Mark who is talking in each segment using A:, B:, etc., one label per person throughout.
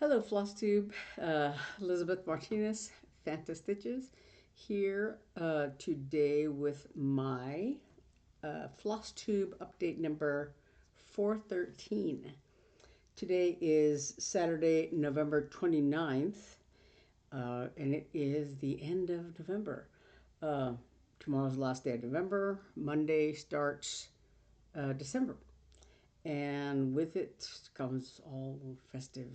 A: Hello, Flosstube. Elizabeth Martinez, phantastitches, here today with my Flosstube update number 413. Today is Saturday, November 29th, and it is the end of November. Uh, Tomorrow's the last day of November. Monday starts December. And with it comes all festive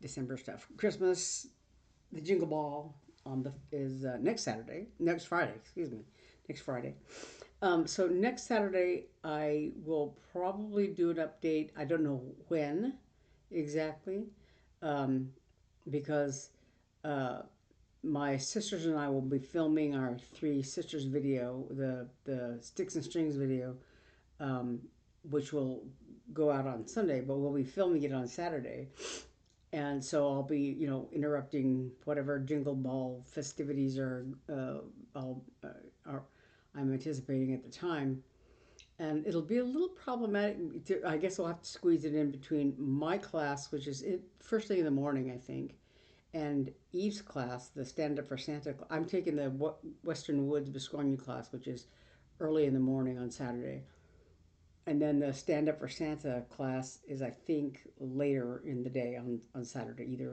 A: December stuff. Christmas, the Jingle Ball on the is next Friday. Excuse me, next Friday. So next Saturday, I will probably do an update. I don't know when exactly, um, because uh, my sisters and I will be filming our Three Sisters video, the Sticks and Strings video, um, which will go out on Sunday, but we'll be filming it on Saturday. And so I'll be, interrupting whatever Jingle Ball festivities I'll, are I'm anticipating at the time. And it'll be a little problematic. I guess I'll have to squeeze it in between my class, which is first thing in the morning, I think, and Eve's class, the Stand Up for Santa. I'm taking the Western Woods Biscornu class, which is early in the morning on Saturday. And then the Stand Up for Santa class is, I think, later in the day on Saturday, either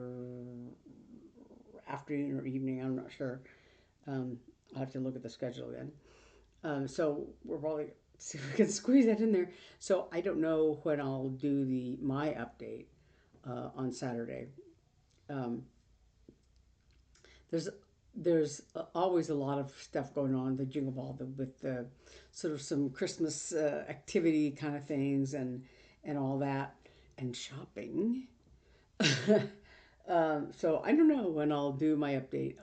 A: afternoon or evening. I'm not sure. I'll have to look at the schedule again. So we're probably see if we can squeeze that in there. So I don't know when I'll do the my update on Saturday. Um, there's there's always a lot of stuff going on the Jingle Ball with the sort of some Christmas activity kind of things and all that and shopping. So I don't know when I'll do my update.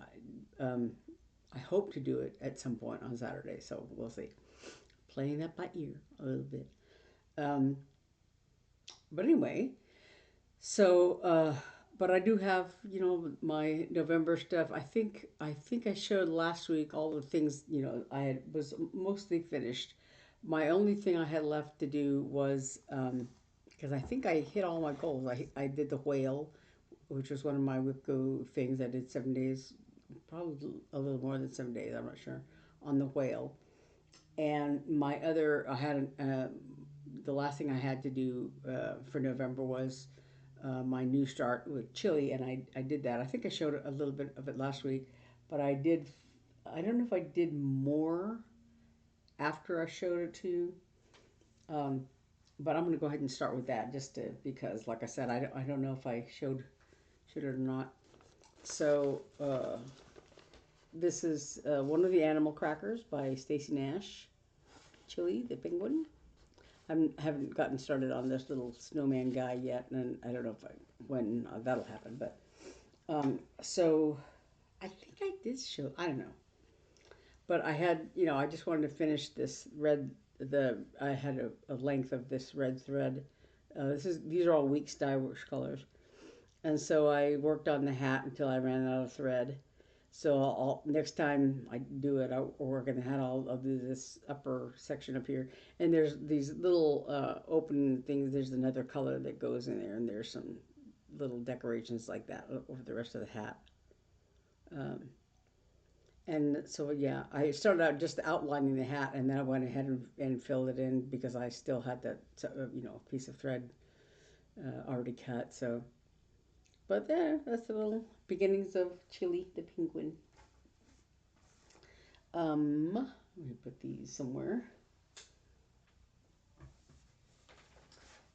A: I hope to do it at some point on Saturday, so we'll see. Playing that by ear a little bit. Um, but anyway, so but I do have my November stuff. I think I showed last week all the things I had was mostly finished. My only thing I had left to do was because I think I hit all my goals. I did the whale, which was one of my WIPGO things. I did 7 days, probably a little more than 7 days. I'm not sure on the whale. And my other, I had the last thing I had to do for November was my new start with Chilli, and I did that. I think I showed a little bit of it last week, but I don't know if I did more after I showed it to you. Um, but I'm going to go ahead and start with that because, like I said, I don't know if I showed it or not. So this is one of the animal crackers by Stacey Nash. Chilli, the penguin. I haven't gotten started on this little snowman guy yet, and I don't know when that'll happen. But so I think I did show. I don't know, but I had I just wanted to finish this red. I had a length of this red thread. These are all weak dye wash colors, and so I worked on the hat until I ran out of thread. So next time I do it, I'll work in the hat. I'll do this upper section up here, and there's these little open things. There's another color that goes in there, and there's some little decorations like that over the rest of the hat. Um, and so yeah, I started out just outlining the hat, and then I went ahead and filled it in because I still had that piece of thread already cut. So, but there, that's the little beginnings of Chilli the penguin. Let me put these somewhere.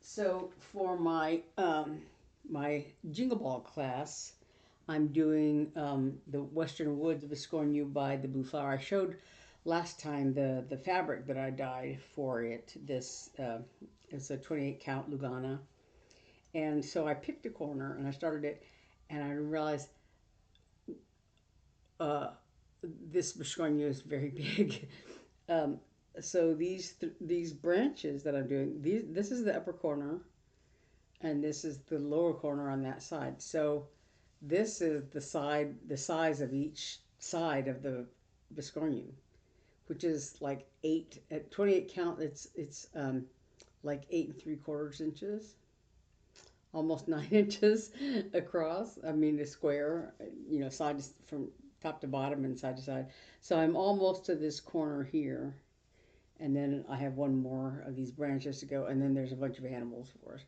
A: So for my Jingle Ball class, I'm doing the Western Woods Biscornu by the Blue Flower. I showed last time the fabric that I dyed for it. This it's a 28 count Lugana, and so I picked a corner and I started it, and I realized uh, this Biscornu is very big. Um, so these branches that I'm doing, this is the upper corner, and this is the lower corner on that side. So this is the size of each side of the Biscornu, which is like eight at 28 count. It's like 8 3/4 inches. almost 9 inches across. I mean, the square, side to, from top to bottom and side to side. So I'm almost to this corner here, and then I have one more of these branches to go, and then there's a bunch of animals for us.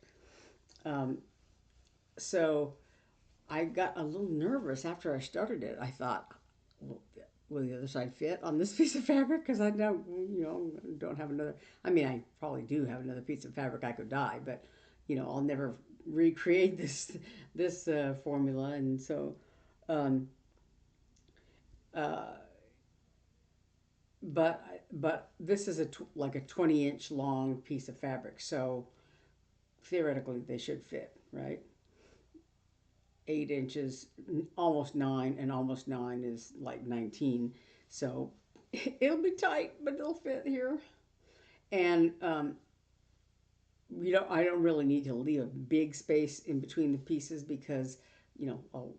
A: Um, so I got a little nervous after I started it. I thought, will the other side fit on this piece of fabric? Because I don't have another. I mean, I probably do have another piece of fabric I could dye, but I'll never recreate this formula. And so, um, uh, but this is like a 20-inch long piece of fabric, so theoretically they should fit, right? 8 inches, almost nine, and almost nine is like 19. So it'll be tight, but it'll fit here. And I don't really need to leave a big space in between the pieces because you know I'll,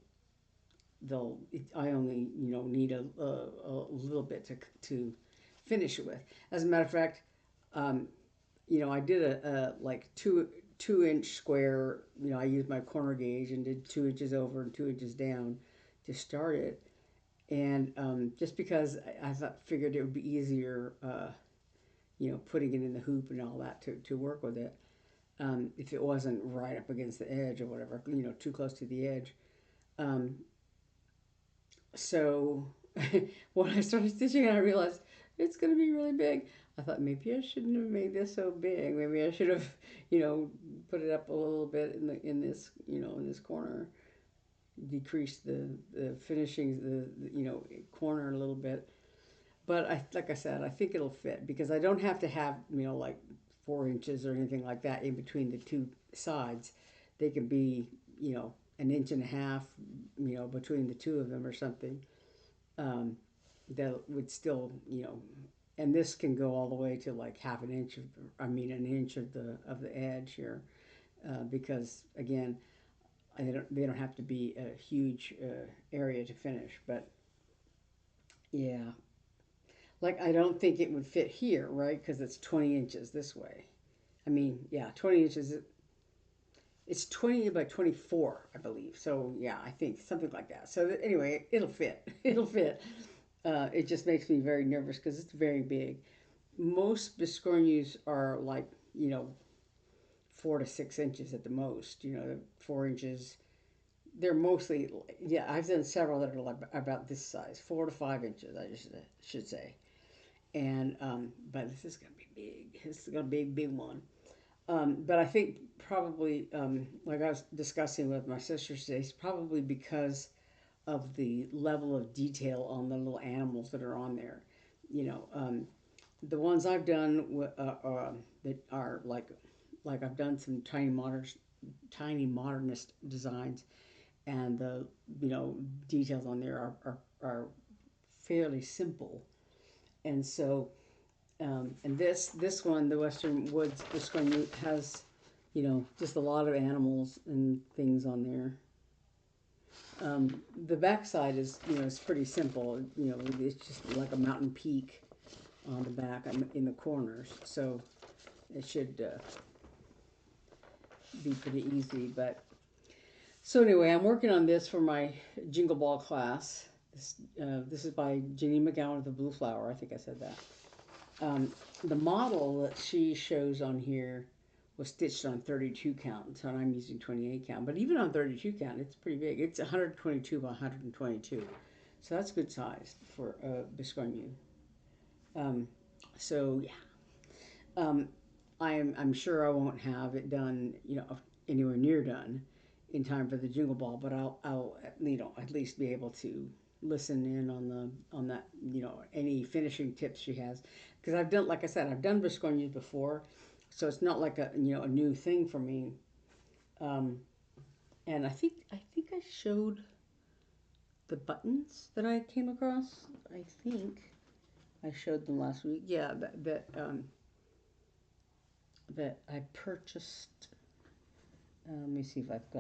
A: I only need a little bit to finish it with. As a matter of fact, um, I did a like two inch square. I used my corner gauge and did 2 inches over and 2 inches down to start it. And just because I figured it would be easier, putting it in the hoop and all that to work with it, if it wasn't right up against the edge or whatever, too close to the edge. Um, so when I started stitching, I realized it's going to be really big. I thought maybe I shouldn't have made this so big. Maybe I should have, put it up a little bit in this corner, decrease the finishings, the corner a little bit. But like I said, I think it'll fit because I don't have to have like 4 inches or anything like that in between the two sides. They can be an inch and a half between the two of them or something. Um, that would still and this can go all the way to like half an inch of, I mean an inch of the edge here, because again they don't have to be a huge area to finish. But yeah, like I don't think it would fit here, right? Because it's 20 inches this way. I mean, yeah, 20 inches. It's 20 by 24, I believe. So yeah, I think something like that. So anyway, it'll fit. It'll fit. It just makes me very nervous because it's very big. Most Biscornus are like 4 to 6 inches at the most. 4 inches. They're mostly, yeah. I've done several that are like about this size, 4 to 5 inches. I just should say. And but this is gonna be big. This is gonna be a big one. But I think probably, like I was discussing with my sister today, it's probably because of the level of detail on the little animals that are on there. You know, the ones I've done that are like I've done some tiny modernist designs, and the details on there are fairly simple, and so and this one, the Western Woods Biscornu, has just a lot of animals and things on there. The backside is is pretty simple. It's just like a mountain peak on the back in the corners, so it should be pretty easy. But so anyway, I'm working on this for my Jingle Ball class. This is by Jeannine McGowan of the Blue Flower. I think I said that. The model that she shows on here was stitched on 32 count, so I'm using 28 count. But even on 32 count, it's pretty big. It's 122 by 122, so that's good size for Biscornu. Um, so yeah, um, I'm sure I won't have it done, anywhere near done in time for the Jingle Ball, but I'll at least be able to listen in on that any finishing tips she has, because I've done, like I said, I've done Biscornus before, so it's not like a new thing for me. Um, and I think I showed the buttons that I came across. I think I showed them last week. Yeah, that I purchased. Let me see if I've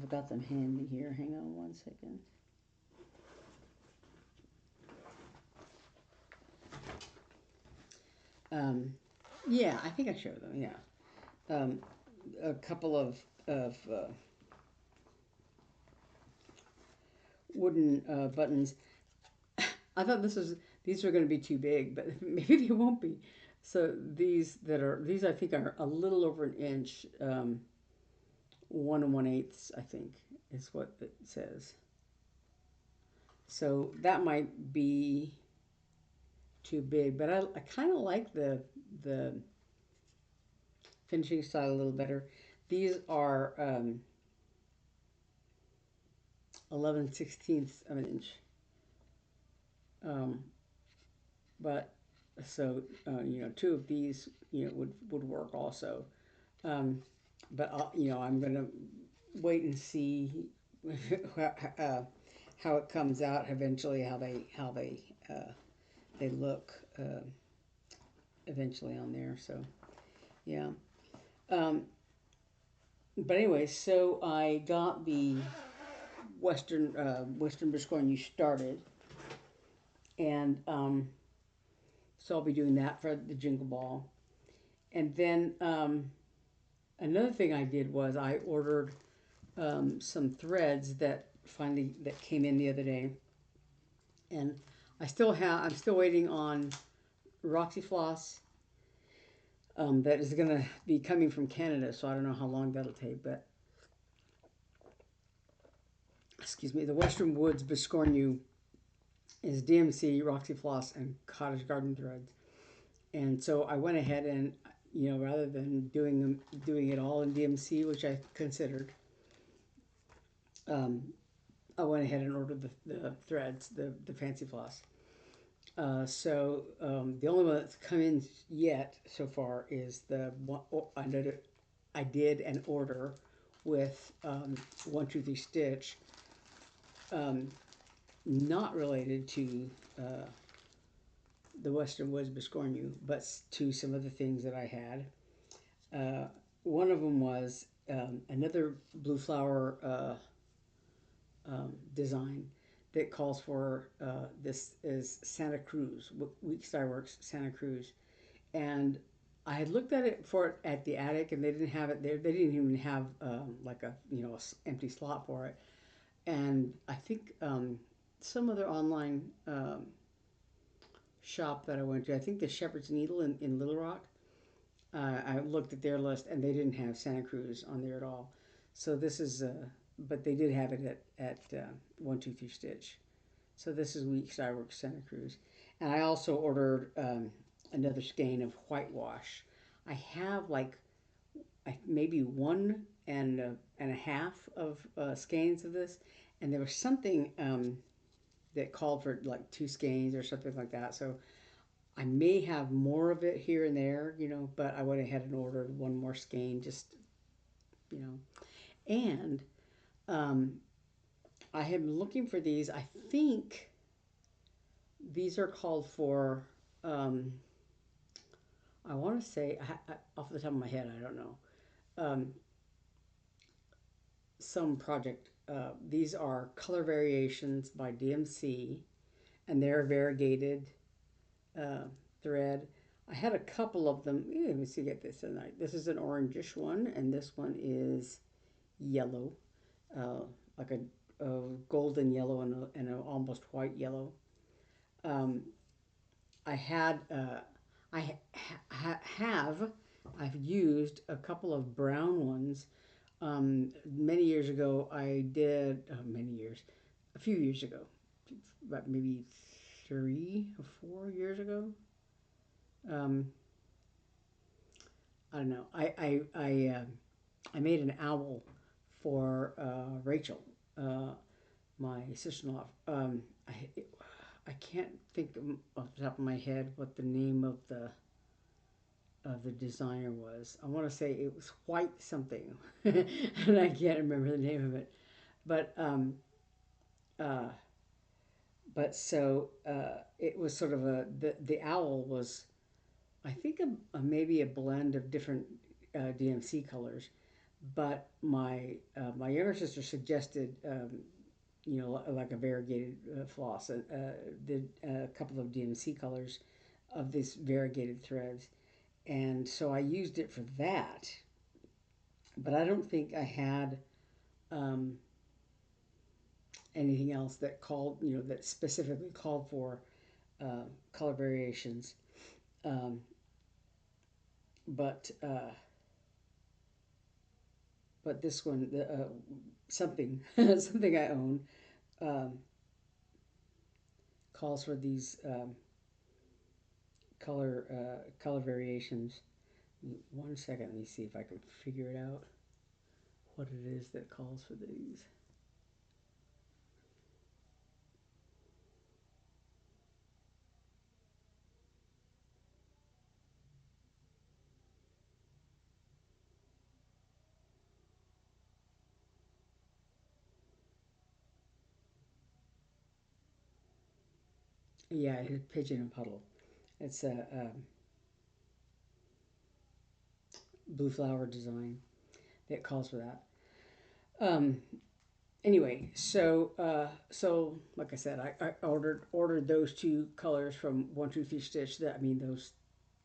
A: got them handy here. Hang on one second. Um, Yeah, I think I showed them. Yeah, um, a couple of wooden buttons. I thought these were going to be too big, but maybe they won't be. So these I think are a little over an inch, 1 1/8, I think is what it says. So that might be too big, but I kind of like the finishing style a little better. These are 11/16 of an inch, um, but so two of these would work also. Um, but I'm gonna wait and see uh, how it comes out eventually, how they look eventually on there. So yeah. Um, but anyway, so I got the Western Biscornu started, and so I'll be doing that for the Jingle Ball. And then another thing I did was I ordered some threads that came in the other day, and I'm still waiting on Roxy Floss. That is going to be coming from Canada, so I don't know how long that'll take. But excuse me, the Western Woods Biscornu is DMC, Roxy Floss, and Cottage Garden threads. And so I went ahead and rather than doing it all in DMC, which I considered, um, I went ahead and ordered the threads, the fancy floss. The only one that's come in yet so far is the one I did an order with 1 2 3 Stitch, um, not related to uh, the Western Woods Biscornu, but to some of the things that I had. One of them was another blue flower design that calls for this is Santa Cruz, Week Star Works Santa Cruz, and I had looked at it at the attic, and they didn't have it there. They didn't even have like a empty slot for it. And I think some other online shop that I went to, I think the Shepherd's Needle in Little Rock, I looked at their list and they didn't have Santa Cruz on there at all. So this is, but they did have it at 1 2 3 Stitch. So this is Week Cyworks Santa Cruz. And I also ordered another skein of whitewash. I have like maybe one and a half of skeins of this, and there was something that called for like two skeins or something like that. So I may have more of it here and there, but I went ahead and ordered one more skein, just you know. And um, I am looking for these. I think these are called for. Um, I want to say off the top of my head, I don't know. Um, some project. These are color variations by DMC, and they're variegated uh, thread. I had a couple of them. Let me see, get this tonight. This is an orangish one, and this one is yellow, uh, like a golden yellow and an almost white yellow. Um, I had, have, I've used a couple of brown ones. Many years ago, I did, a few years ago, about maybe 3 or 4 years ago. Um, I don't know. I made an owl for Rachel, uh, my sister-in-law. I I can't think off the top of my head what the name of the designer was. I want to say it was White something, and I can't remember the name of it. But uh, it was sort of the owl was, I think, maybe a blend of different DMC colors. But my younger sister suggested like a variegated floss, did a couple of DMC colors of these variegated threads, and so I used it for that. But I don't think I had um, anything else that called, that specifically called for color variations. Um, but uh, but this one, something something I own, um, calls for these color variations. One second, let me see if I can figure it out. What it is that calls for these. Yeah, it's pigeon and puddle. It's a blue flower design that calls for that. Um, anyway, so like I said, I ordered those two colors from 123 Stitch. That I mean those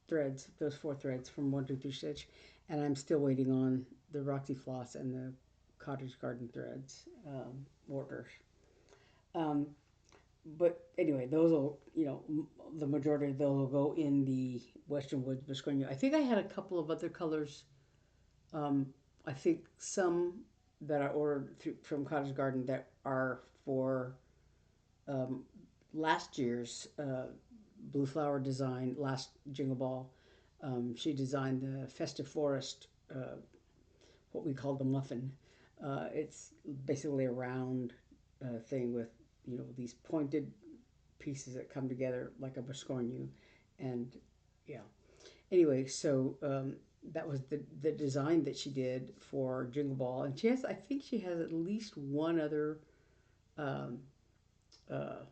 A: threads, those four threads from 123 Stitch, and I'm still waiting on the Roxy Floss and the Cottage Garden threads orders. Um, but anyway, those will, the majority of those will go in the Western Woods Biscornu. I think I had a couple of other colors. Um, I think some that I ordered from Cottage Garden that are for um, last year's Blue Flower design, last Jingle Ball. She designed the Festive Forest, what we call the muffin. It's basically a round thing with, these pointed pieces that come together like a Biscornu. And yeah. Anyway, so that was the design that she did for Jingle Ball. And I think she has at least one other um, uh,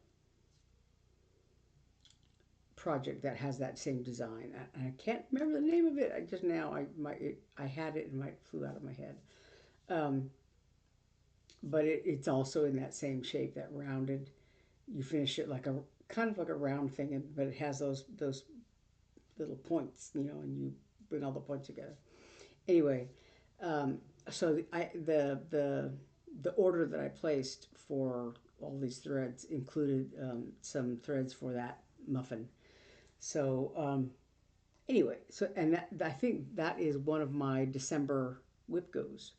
A: project that has that same design. I can't remember the name of it. I just now I had it and it flew out of my head. Um, but it's also in that same shape, that rounded. You finish it like a kind of like a round thing, but it has those little points, and you bring all the points together. Anyway, um, so the order that I placed for all these threads included some threads for that muffin. So anyway, and I think that is one of my December WIPGOs,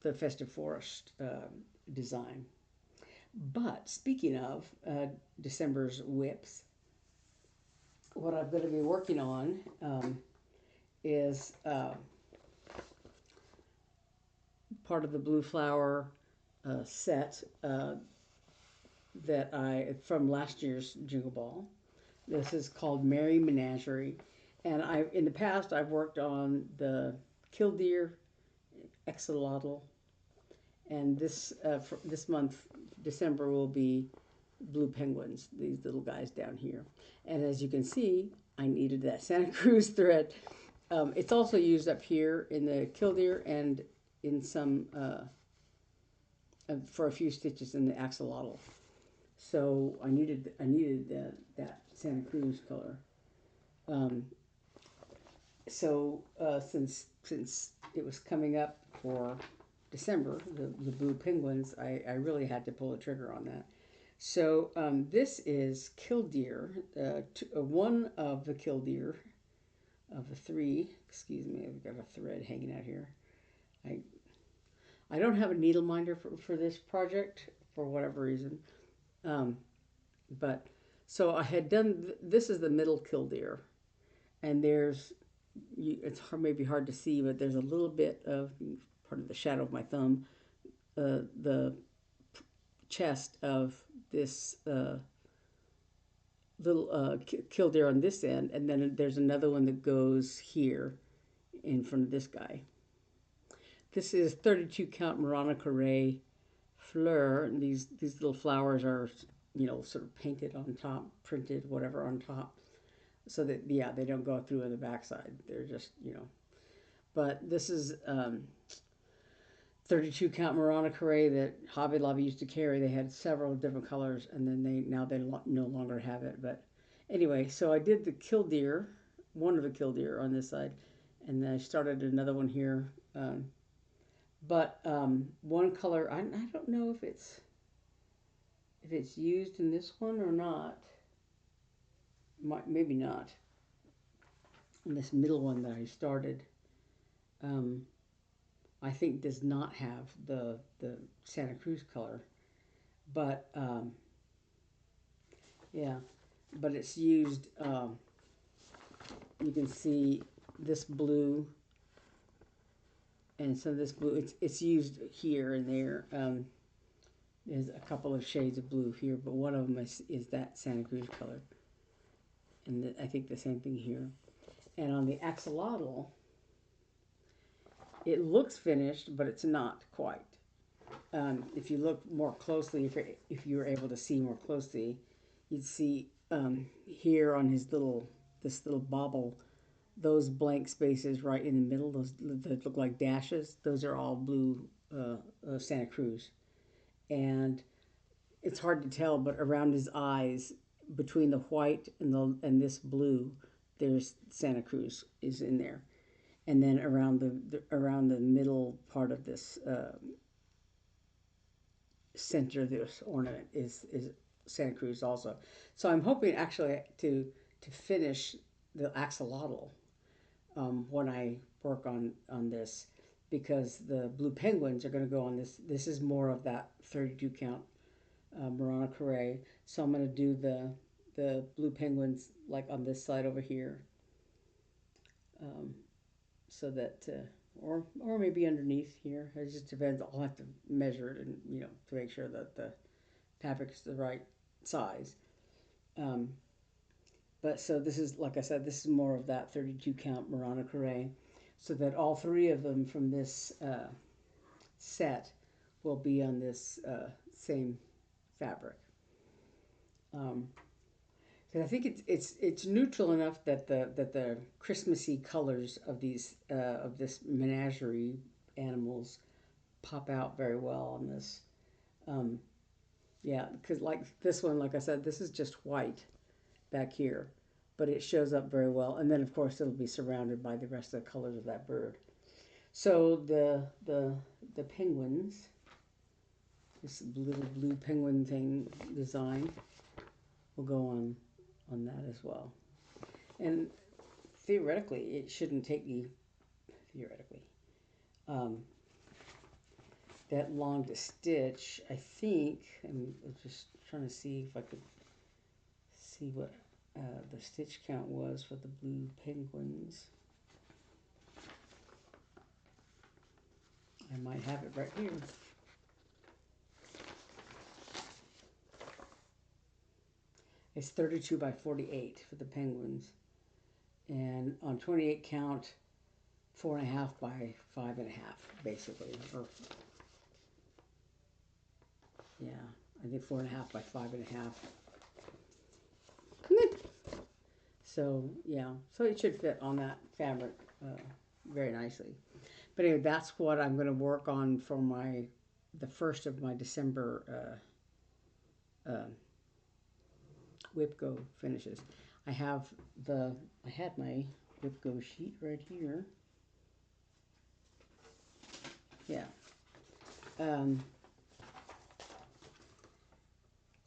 A: the Festive Forest design. But speaking of December's whips, what I'm going to be working on is part of the Blue Flower set that I from last year's Jingle Ball. This is called Merry Menagerie, and I in the past I've worked on the Killdeer, Axolotl, and this month December will be blue penguins. These little guys down here, and as you can see, I needed that Santa Cruz thread. It's also used up here in the Killdeer and in some for a few stitches in the axolotl. So I needed that Santa Cruz color. Um, since it was coming up for December, the blue penguins, I really had to pull the trigger on that. So this is Killdeer, one of the Killdeer of the three. Excuse me, I've got a thread hanging out here. I I don't have a needle minder for this project for whatever reason. Um, but so I had done, this is the middle killdeer. And it's maybe hard to see, but there's a little bit of part of the shadow of my thumb, the chest of this little killdeer on this end. And then there's another one that goes here in front of this guy. This is 32 count Morana Carré fleur. And these little flowers are, sort of painted on top, printed, whatever on top. So that, yeah, they don't go through on the backside. They're just, But this is 32 count Morana Carré that Hobby Lobby used to carry. They had several different colors, and then now they no longer have it. But anyway, so I did the Killdeer one of the Killdeer on this side, and then I started another one here. One color, I don't know if it's used in this one or not. Maybe not. And this middle one that I started, um, I think does not have the Santa Cruz color, but yeah, but it's used. You can see this blue and some of this blue. It's used here and there. There's a couple of shades of blue here, but one of them is that Santa Cruz color, and I think the same thing here. And on the axolotl, it looks finished, but it's not quite. If you look more closely, if you were able to see more closely, you'd see here on this little bobble, those blank spaces right in the middle, those that look like dashes, those are all blue Santa Cruz. And it's hard to tell, but around his eyes, between the white and this blue, there's Santa Cruz is in there. And then around around the middle part of this center of this ornament is Santa Cruz also. So I'm hoping actually to finish the axolotl when I work on this, because the blue penguins are going to go on this. This is more of that 32 count Murano Carré. So I'm going to do the blue penguins like on this side over here, um, so that or maybe underneath here. It just depends. I'll have to measure it and to make sure that the fabric is the right size. Um, but so this is, like I said, this is more of that 32 count Murano Carré, so that all three of them from this set will be on this same fabric. Um, because I think it's neutral enough that the Christmassy colors of these of this menagerie animals pop out very well on this. Um, yeah, because like this one, like I said, this is just white back here, but it shows up very well. And then of course it'll be surrounded by the rest of the colors of that bird. So the penguins, this little blue penguin thing design, will go on that as well. And theoretically, it shouldn't take me theoretically um, that long to stitch. I think I'm just trying to see if I could see what the stitch count was for the blue penguins. I might have it right here. It's 32 by 48 for the penguins, and on 28 count, 4.5 by 5.5, basically. Or yeah, I think 4.5 by 5.5. So yeah, so it should fit on that fabric very nicely. But anyway, that's what I'm going to work on for the first of my December WIPGO finishes. I had my WIPGO sheet right here. Yeah.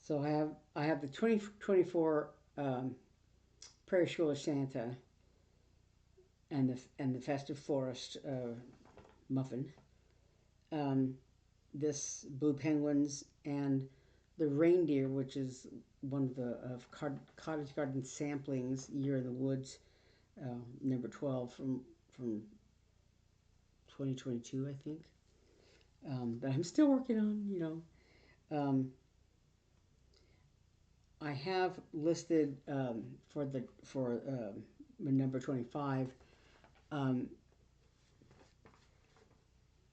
A: So I have the 2024 Prairie School of Santa and the Festive Forest muffin. This blue penguins and the reindeer, which is one of the Cottage Garden samplings, Year in the Woods, number 12 from 2022, I think. That I'm still working on. I have listed for number 25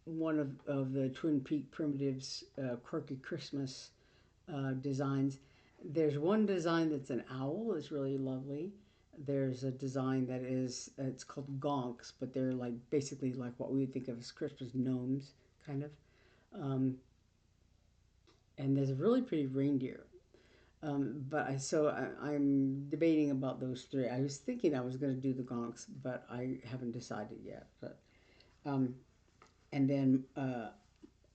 A: one of the Twin Peak Primitives Quirky Christmas designs. There's one design that's an owl. It's really lovely. There's a design that it's called Gonks, but they're like basically like what we would think of as Christmas gnomes, kind of. And there's a really pretty reindeer. I'm debating about those three. I was thinking I was going to do the Gonks, but I haven't decided yet. But um, and then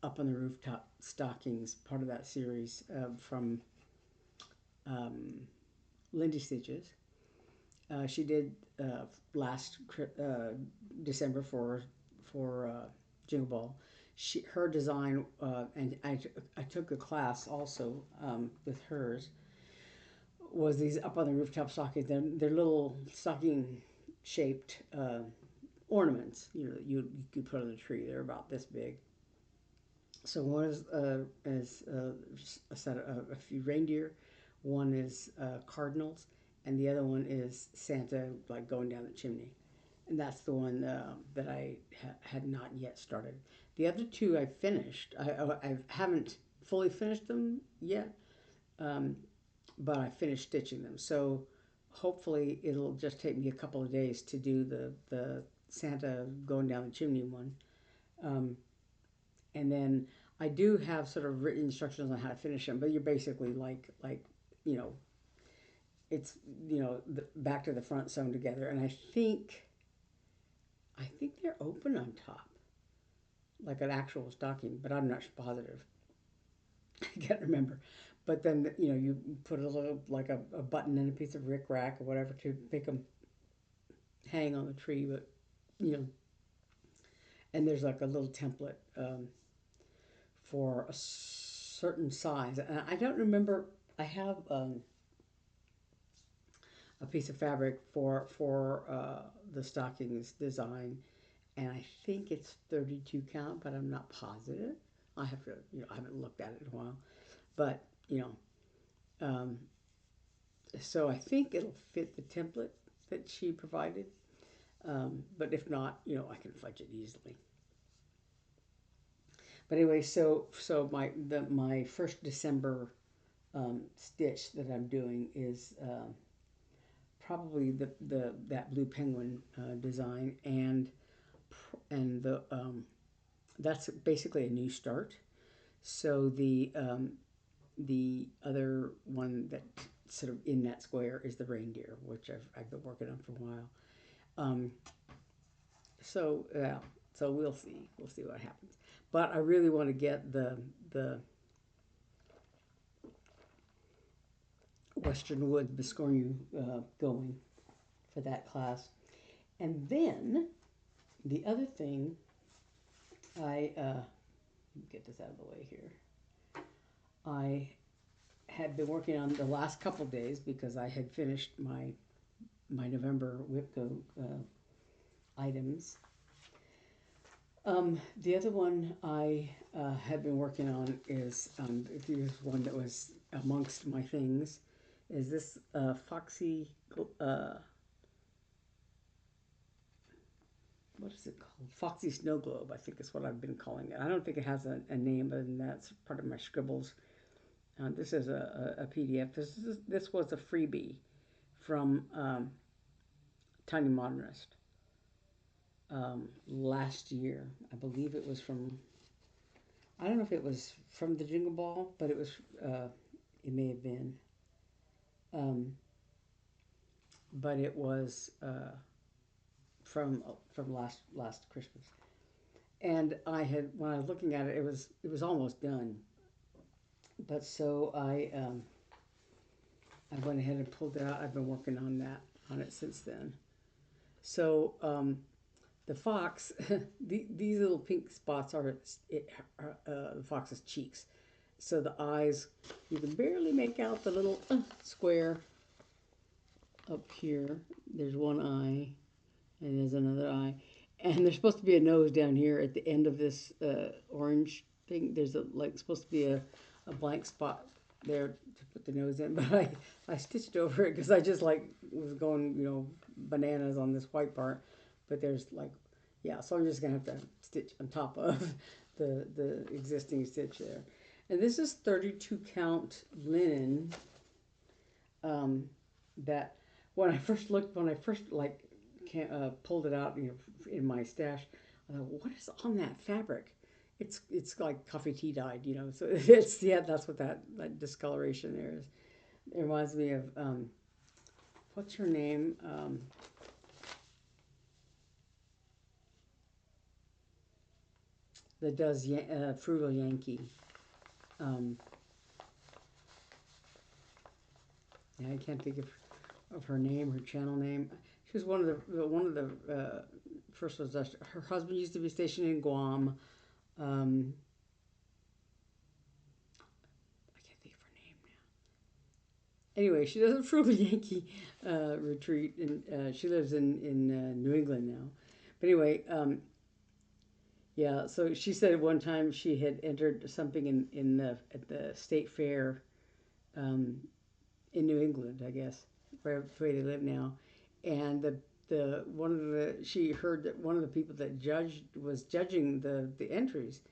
A: up on the rooftop, Stockings, part of that series from um, Lindy Stitches. She did last December for Jingle Ball. Her design, and I took a class also with hers, was these up on the rooftop stockings. They're little stocking shaped ornaments. You could put on the tree. They're about this big. So one is a set of a few reindeer, one is cardinals, and the other one is Santa like going down the chimney, and that's the one that I had not yet started. The other two I finished. I haven't fully finished them yet, um, but I finished stitching them. So hopefully it'll just take me a couple of days to do the Santa going down the chimney one. Um, and then I do have sort of written instructions on how to finish them, but you're basically like you know it's the back to the front sewn together, and I think they're open on top like an actual stocking, but I'm not positive. I can't remember. But then you put a little like a button and a piece of rickrack or whatever to make them hang on the tree, but you know, and there's like a little template for a certain size. And I don't remember. I have a piece of fabric for the stockings design, and I think it's 32 count, but I'm not positive. I have to, I haven't looked at it in a while, but um, so I think it'll fit the template that she provided. But if not, I can fudge it easily. But anyway, so my first December stitch that I'm doing is probably the that blue penguin design, and the that's basically a new start. So the other one that sort of in that square is the reindeer, which I've been working on for a while. Um, so yeah, so we'll see what happens. But I really want to get the Western Wood Biscornu going for that class. And then the other thing, I get this out of the way here. I had been working on the last couple days because I had finished my November WIPGO items. The other one I have been working on is here's one that was amongst my things, is this Foxy, what is it called? Foxy Snow Globe, I think is what I've been calling it. I don't think it has a name, but that's part of my scribbles. This is a PDF. This was a freebie from Tiny Modernist last year. I believe it was from, I don't know if it was from the Jingle Ball, but it may have been. Um, but it was from last Christmas. And when I was looking at it, it was almost done. But so I went ahead and pulled it out. I've been working on it since then. So the fox, these little pink spots are the fox's cheeks. So the eyes, you can barely make out the little square up here. There's one eye, and there's another eye. And there's supposed to be a nose down here at the end of this orange thing. There's supposed to be a blank spot there to put the nose in, but I stitched over it because I just was going bananas on this white part. But there's yeah, so I'm just gonna have to stitch on top of the existing stitch there. And this is 32 count linen. That when I first pulled it out, in my stash, I thought, what is on that fabric? It's like coffee tea dyed, so it's, yeah, that's what that discoloration there is. It reminds me of what's her name? That does Frugal Yankee. Um, yeah, I can't think of her name, her channel name. She was one of the first was her husband used to be stationed in Guam. Um, I can't think of her name now. Anyway, she does a Frugal Yankee retreat, and she lives in New England now. But anyway, yeah. So she said at one time she had entered something in the at the state fair um, in New England, I guess, where they live now, and the one of the she heard that one of the people that was judging the entries,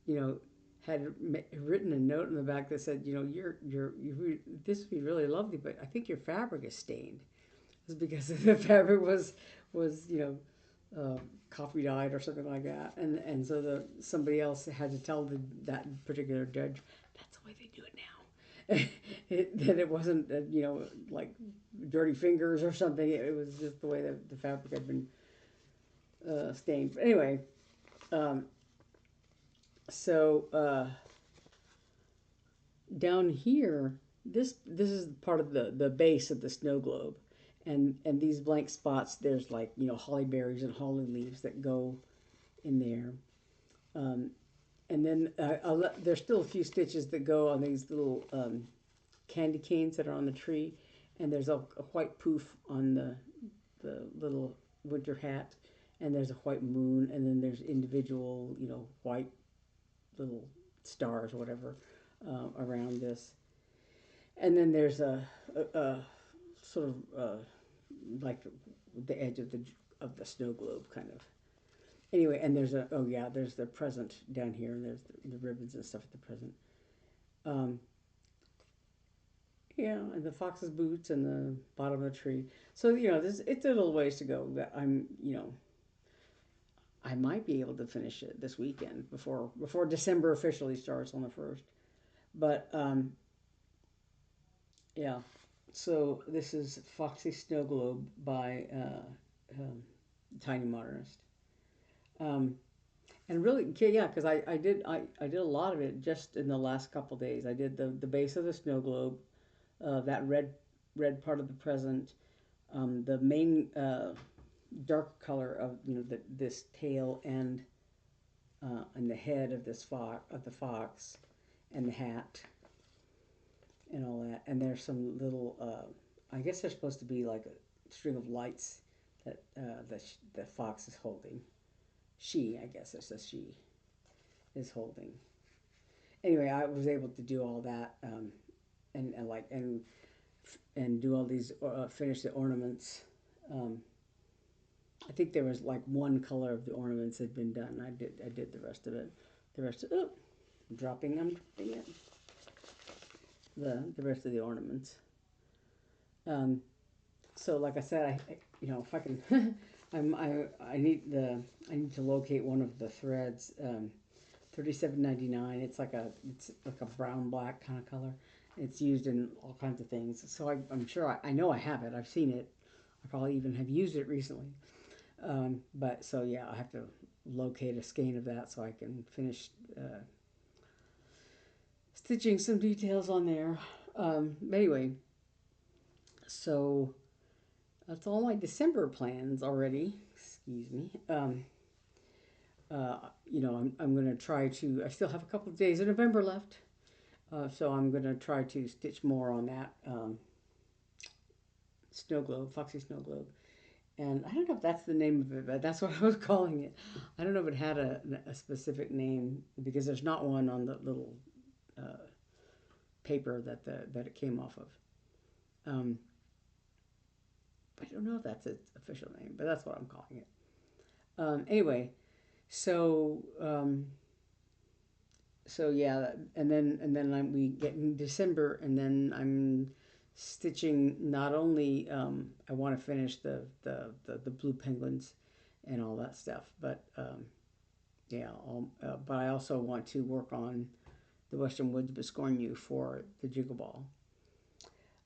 A: you know, had written a note in the back that said, you know, this would be really lovely, but I think your fabric is stained. It was because the fabric was coffee dyed or something like that, and so somebody else had to tell that particular judge that's the way they do it now. That it wasn't like dirty fingers or something. It was just the way that the fabric had been stained. But anyway, um, so down here, this is part of the base of the snow globe, and these blank spots. There's like holly berries and holly leaves that go in there, and then there's still a few stitches that go on these little candy canes that are on the tree, and there's a white poof on the little winter hat, and there's a white moon, and then there's individual white little stars or whatever around this. And then there's a sort of like the edge of the snow globe kind of. Anyway, and there's the present down here, and there's the ribbons and stuff at the present. Um, yeah, and the fox's boots and the bottom of the tree. So it's a little ways to go. That I might be able to finish it this weekend before December officially starts on the 1st. But yeah. So this is Foxy Snow Globe by Tiny Modernist. Um, and really, yeah, because I did a lot of it just in the last couple days. I did the base of the snow globe, that red part of the present, the main dark color of this tail and the head of the fox, and the hat and all that. And there's some little, I guess they're supposed to be like a string of lights that the fox is holding. I guess it says she is holding. Anyway, I was able to do all that, and do all these finish the ornaments. Um, I think there was like one color of the ornaments had been done. I did the rest of it. The rest of I'm dropping it. The rest of the ornaments. Um, so like I said, if I can, I need to locate one of the threads. 37.99. It's like a brown black kind of color. It's used in all kinds of things. So I'm sure I know I have it. I've seen it. I probably even have used it recently. But so yeah, I have to locate a skein of that so I can finish stitching some details on there. But anyway, so that's all my December plans already. Excuse me. I'm going to try to. I still have a couple of days of November left, so I'm going to try to stitch more on that snow globe, Foxy Snow Globe. And I don't know if that's the name of it, but that's what I was calling it. I don't know if it had a specific name because there's not one on the little paper that it came off of. Um, I don't know if that's its official name, but that's what I'm calling it. Anyway, so yeah, and then we get in December, and then I'm stitching. Not only I want to finish the blue penguins and all that stuff, but yeah, but I also want to work on the Western Woods Biscornu for the Jiggle Ball.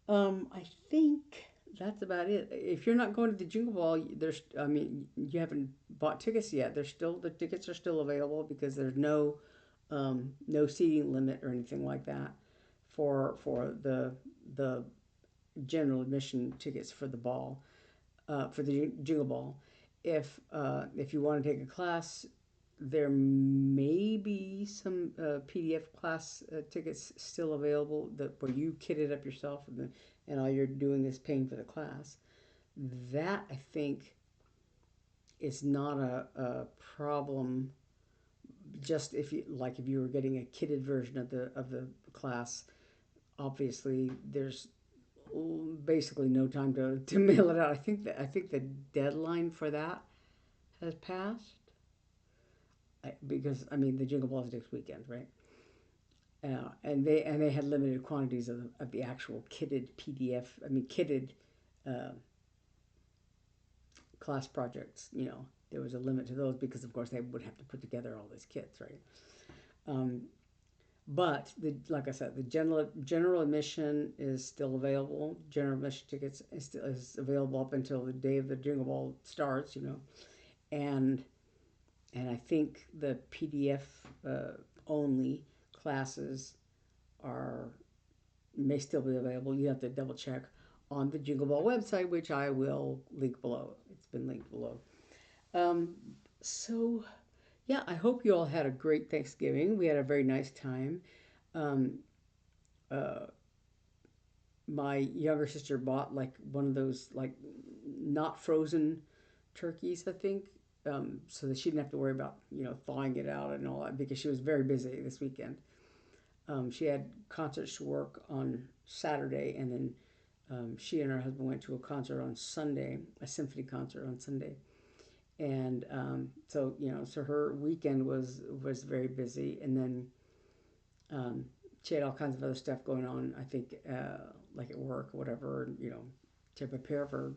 A: I think that's about it. If you're not going to the Jingle Ball, there's, I mean, you haven't bought tickets yet. There's still, the tickets are still available because there's no seating limit or anything like that for the general admission tickets for the ball, for the Jingle Ball. If you want to take a class, there may be some PDF class tickets still available that where you kit it up yourself, and all you're doing is paying for the class. That I think is not a problem. Just if you like, if you were getting a kitted version of the class, obviously there's basically no time to mail it out. I think the deadline for that has passed. Because I mean the Jingle Balls next weekend, right? And they had limited quantities of the actual kitted PDF. I mean kitted uh, class projects. There was a limit to those because of course they would have to put together all these kits, right? Um, but like I said, the general admission is still available. General admission tickets is available up until the day of the Jingle Ball starts. And and I think the PDF only classes are may still be available. You have to double check on the Jingle Ball website, which I will link below. It's been linked below. Um, so yeah, I hope you all had a great Thanksgiving. We had a very nice time. Um, uh, my younger sister bought like one of those like not frozen turkeys, I think, so that she didn't have to worry about thawing it out and all that because she was very busy this weekend. She had concerts to work on Saturday, and then she and her husband went to a concert on Sunday, a symphony concert on Sunday, and so her weekend was very busy, and then um, she had all kinds of other stuff going on. I think like at work or whatever, to prepare for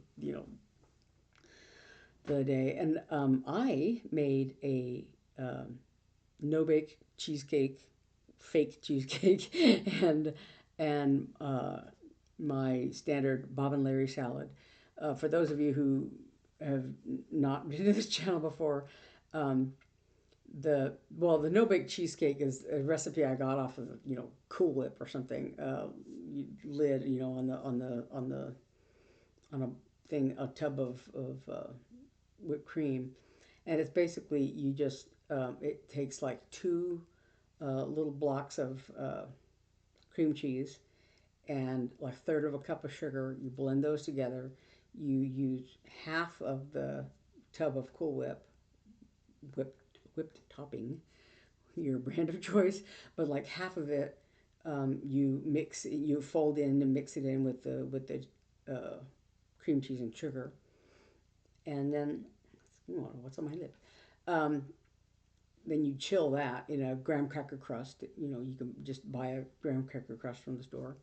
A: the day. And I made a no bake cheesecake, fake cheesecake, and my standard Bob and Larry salad. For those of you who have not been to this channel before, um, the no bake cheesecake is a recipe I got off of Cool Whip or something. Lid on a thing, a tub of whipped cream, and it's basically you just it takes like two little blocks of cream cheese and like a third of a cup of sugar. You blend those together. You use half of the tub of Cool Whip, whipped topping, your brand of choice, but like half of it, you fold in and mix it in with the cream cheese and sugar, and then what's on my lip? Um, then you chill that in a graham cracker crust. You can just buy a graham cracker crust from the store.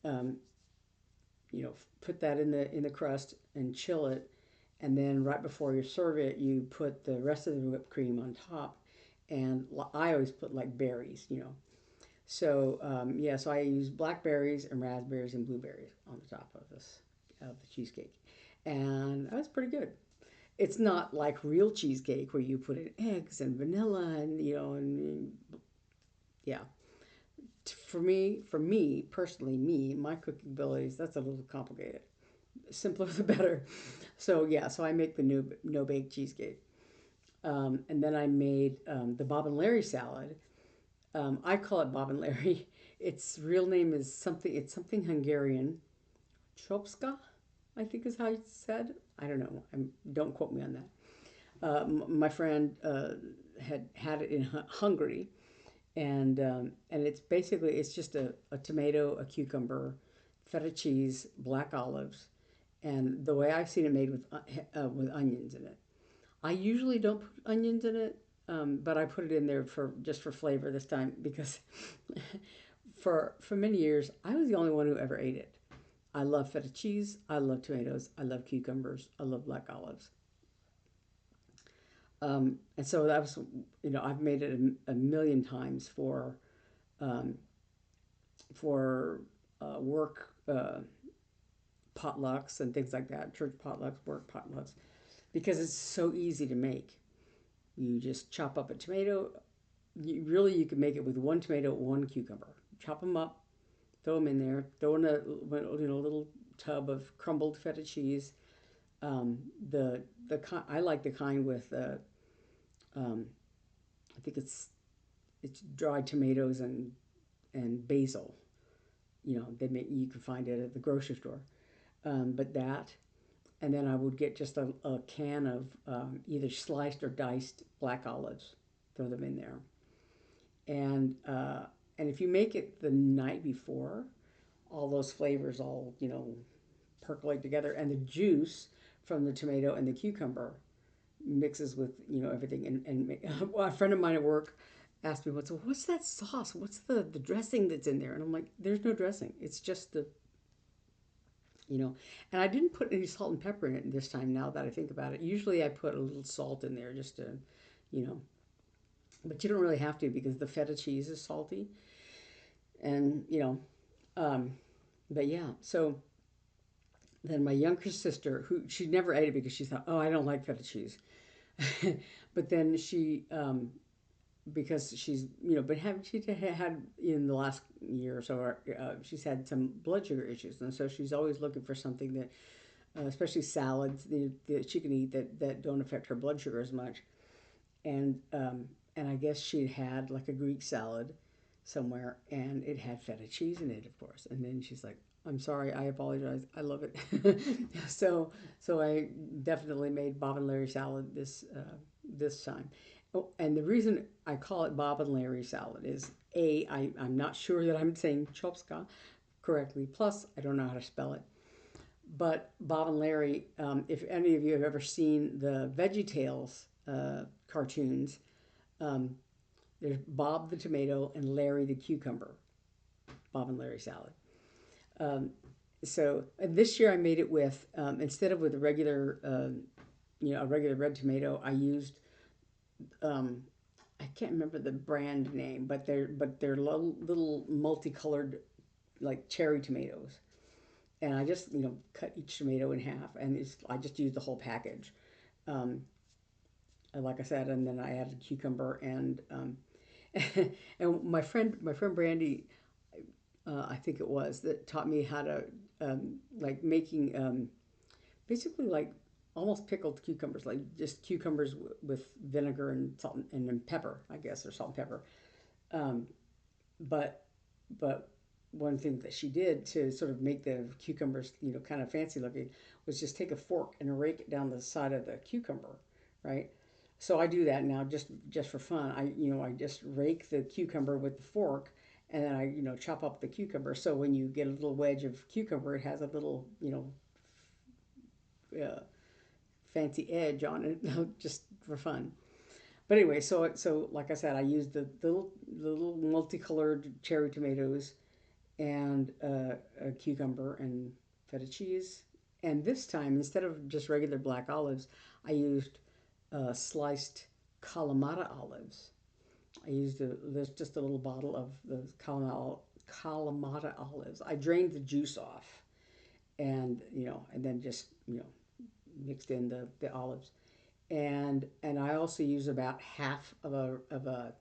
A: Um, put that in the crust and chill it, and then right before you serve it, you put the rest of the whipped cream on top. And I always put like berries. So yeah, so I use blackberries and raspberries and blueberries on the top of the cheesecake, and that's pretty good. It's not like real cheesecake where you put in eggs and vanilla and yeah. For me personally, my cooking abilities, that's a little complicated. Simpler the better. So yeah, so I make the new no bake cheesecake, and then I made the Bob and Larry salad. I call it Bob and Larry. Its real name is something. It's something Hungarian. Chopska, I think is how it's said. I don't know. Don't quote me on that. My friend had it in Hungary, and it's just a tomato, a cucumber, feta cheese, black olives, and the way I've seen it made with onions in it. I usually don't put onions in it, but I put it in there for flavor this time because for many years I was the only one who ever ate it. I love feta cheese. I love tomatoes. I love cucumbers. I love black olives. And so that was, I've made it a million times um, for work uh, potlucks and things like that, church potlucks, work potlucks, because it's so easy to make. You just chop up a tomato. You can make it with one tomato, one cucumber. Chop them up, throw them in there, throw in a little tub of crumbled feta cheese. Um, I like the kind with um, I think it's dried tomatoes and basil. You can find it at the grocery store. But that, and then I would get just a can of either sliced or diced black olives, throw them in there, and uh, and if you make it the night before, all those flavors all percolate together, and the juice from the tomato and the cucumber mixes with everything. And well, a friend of mine at work asked me, what's that sauce? What's the dressing that's in there? And I'm like, there's no dressing. It's just you know. And I didn't put any salt and pepper in it this time. Now that I think about it, usually I put a little salt in there just to, you know, but you don't really have to because the feta cheese is salty, and um, but yeah. So then my younger sister, who she never ate it because she thought, oh, I don't like feta cheese. But then because she's but she had in the last year or so she's had some blood sugar issues, and so she's always looking for something that especially salads that she can eat that don't affect her blood sugar as much. And I guess she'd had like a Greek salad somewhere, and it had feta cheese in it, of course. And then she's like, I'm sorry, I apologize, I love it. So I definitely made Bob and Larry salad this time. Oh, and the reason I call it Bob and Larry salad is I'm not sure that I'm saying chopska correctly. Plus, I don't know how to spell it. But Bob and Larry, if any of you have ever seen the VeggieTales cartoons, um, there's Bob the tomato and Larry the cucumber. Bob and Larry salad. Um, so this year I made it with instead of with a regular, a regular red tomato, I used um, I can't remember the brand name, but they're little multicolored like cherry tomatoes, and I just cut each tomato in half, and I just used the whole package. Um, and like I said, and then I added cucumber and my friend Brandy, I think it was that taught me how to like making basically like almost pickled cucumbers, like just cucumbers with vinegar and salt and pepper, I guess, or salt and pepper. Um, but but one thing that she did to sort of make the cucumbers, kind of fancy looking, was just take a fork and rake it down the side of the cucumber, right? So I do that now just for fun. I just rake the cucumber with the fork, and then I chop up the cucumber. So when you get a little wedge of cucumber, it has a little uh, fancy edge on it, just for fun. But anyway, so like I said, I used the little multicolored cherry tomatoes and a cucumber and feta cheese. And this time, instead of just regular black olives, I used sliced Kalamata olives. There's just a little bottle of the Kalamata olives. I drained the juice off, and then just mixed in the olives. And I also use about half of a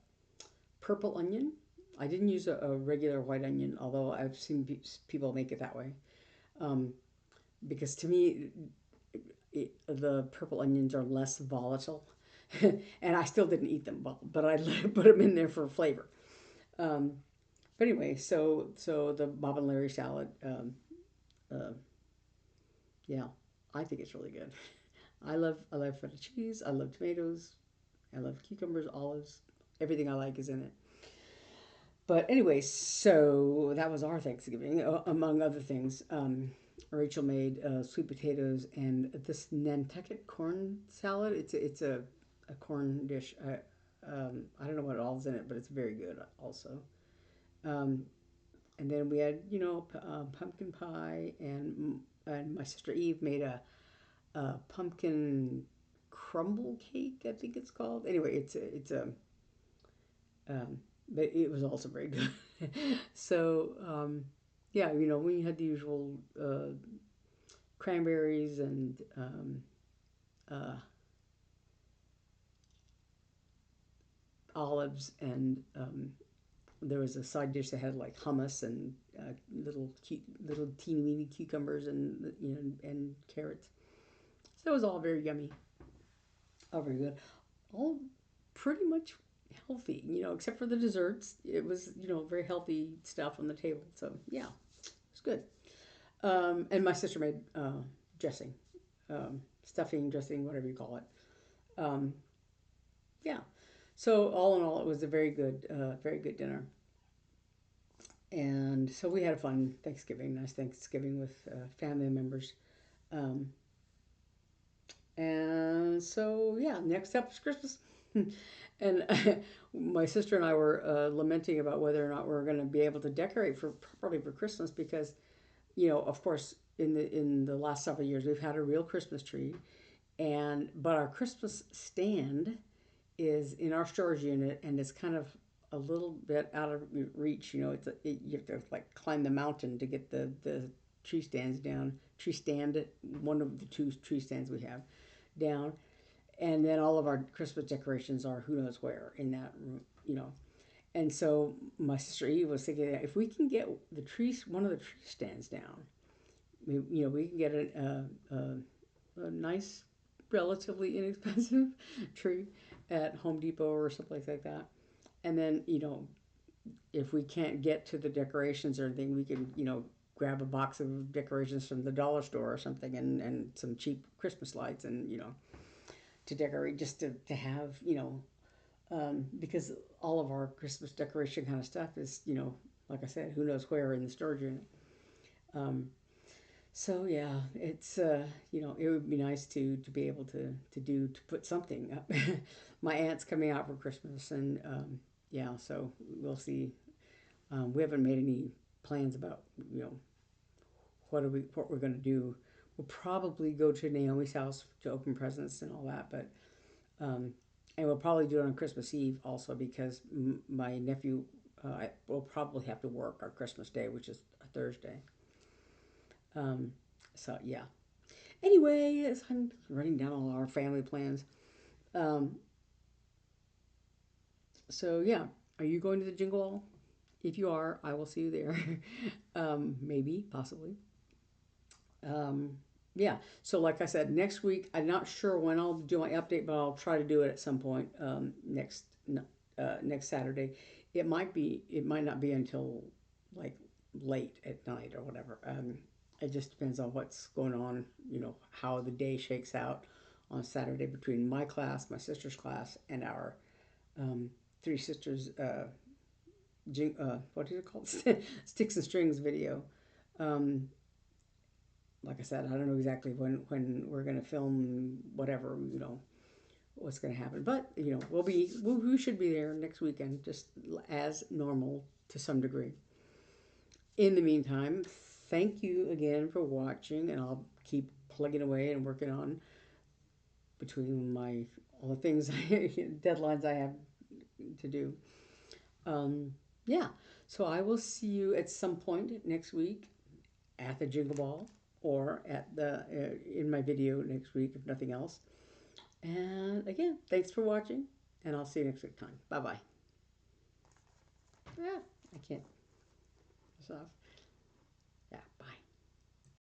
A: purple onion. I didn't use a regular white onion, although I've seen people make it that way. Um, because to me, the purple onions are less volatile, and I still didn't eat them, but I put them in there for flavor. Um, but anyway, so the Bob and Larry salad, uh, yeah, I think it's really good. I love feta cheese. I love tomatoes. I love cucumbers, olives. Everything I like is in it. But anyway, so that was our Thanksgiving, among other things. Rachel made sweet potatoes and this Nantucket corn salad. It's a corn dish. I don't know what all's in it, but it's very good also. Um, and then we had pumpkin pie, and my sister Eve made a pumpkin crumble cake. I think it's called. Anyway, it's a um, but it was also very good. So yeah, we had the usual cranberries and uh, olives, and there was a side dish that had like hummus and little teeny weeny cucumbers and and carrots. So it was all very yummy, all very good, all pretty much healthy, except for the desserts. It was very healthy stuff on the table. So yeah, it's good. And my sister made dressing, stuffing, dressing, whatever you call it. Yeah. So all in all, it was a very good dinner. And so we had a fun Thanksgiving, nice Thanksgiving with family members. Um, and so yeah, next up is Christmas. And my sister and I were lamenting about whether or not we are going to be able to decorate for properly for Christmas because, of course, in the last several years we've had a real Christmas tree, and but our Christmas stand is in our storage unit, and it's kind of a little bit out of reach. You have to like climb the mountain to get the tree stands down. Tree stand, one of the two tree stands we have down, and then all of our Christmas decorations are who knows where in that room. And so my sister Eve was thinking that if we can get one of the tree stands down, we can get a nice, relatively inexpensive tree at Home Depot or someplace like that. And then, if we can't get to the decorations or anything, we can, grab a box of decorations from the dollar store or something, and some cheap Christmas lights, and, to decorate, just to have, because all of our Christmas decoration kind of stuff is, like I said, who knows where in the storage unit. Um, so yeah, it's it would be nice to be able to put something up. My aunt's coming out for Christmas, and yeah, so we'll see. We haven't made any plans about what we're going to do. We'll probably go to Naomi's house to open presents and all that, but and we'll probably do it on Christmas Eve also because my nephew will probably have to work our Christmas Day, which is a Thursday. Um, so yeah. Anyway, as I'm running down all our family plans. Um, so yeah, are you going to the Jingle Ball? If you are, I will see you there. Maybe, possibly. Um, yeah. So like I said, next week I'm not sure when I'll do my update, but I'll try to do it at some point next Saturday. It might not be until like late at night or whatever. It just depends on what's going on. How the day shakes out on Saturday between my class, my sister's class, and our um, three sisters. What is it called? Sticks and Strings video. Um, like I said, I don't know exactly when we're going to film whatever, what's going to happen. But, we should be there next weekend, just as normal to some degree. In the meantime, thank you again for watching, and I'll keep plugging away and working on between all the things, deadlines I have to do. Um, yeah, so I will see you at some point next week at the Jingle Ball or at the in my video next week, if nothing else. And again, thanks for watching, and I'll see you next week time. Bye bye. Yeah, I can't. This off.